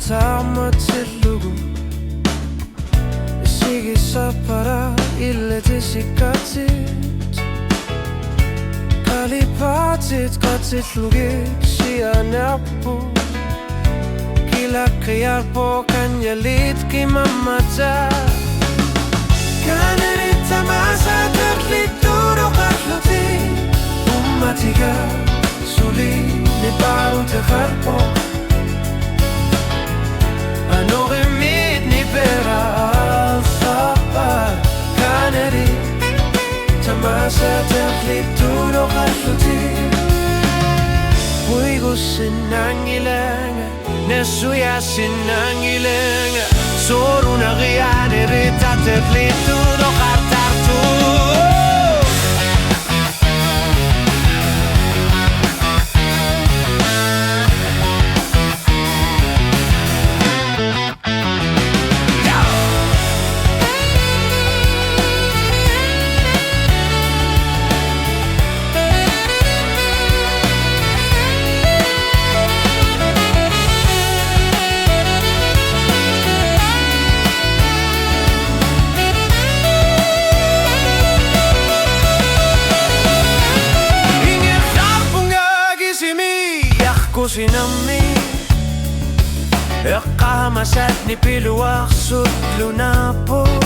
tager mig til lugu. Sige så para ille det sigaret. Kalipatit kotit lugit Qiaanerit. Gila Qiaanerit kan jeg lidt give mamata. Qiaanerit Tamaasa Aterlittut Oqarput. Ummatiga suli ne baru Oqarput. Anore mit ni bera al-Thabbar. Qiaanerit Tamaasa Aterlittut Oqarput. Puigu sinangilanga Nesuya sinangilanga Soruna Qiaanerit Aterlittut Oqarput. Kusinami Eqamasatni piluaqsutlunaput.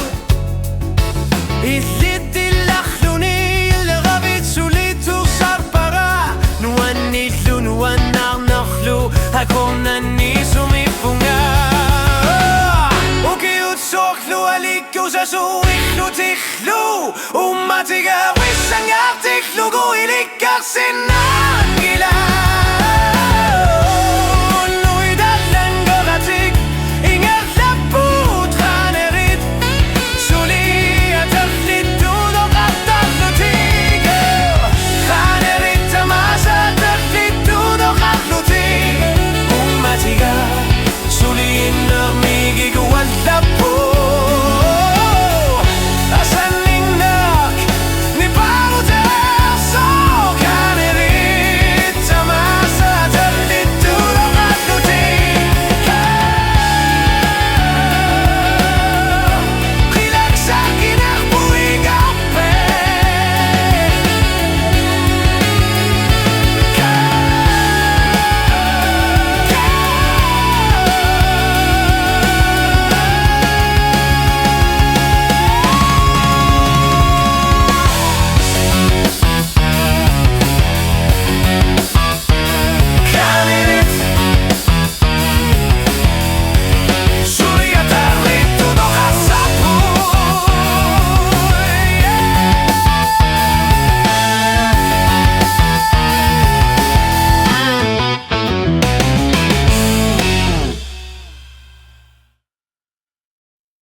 Illitillaqluni ilgabit sulitursarpara. Nuannillu nuannarnerlu hakunanni sumipunga. Ukiutsorlu alikkusasu illu tihlu. Ummatiga wissangartiklu kuilikkarsinnangila.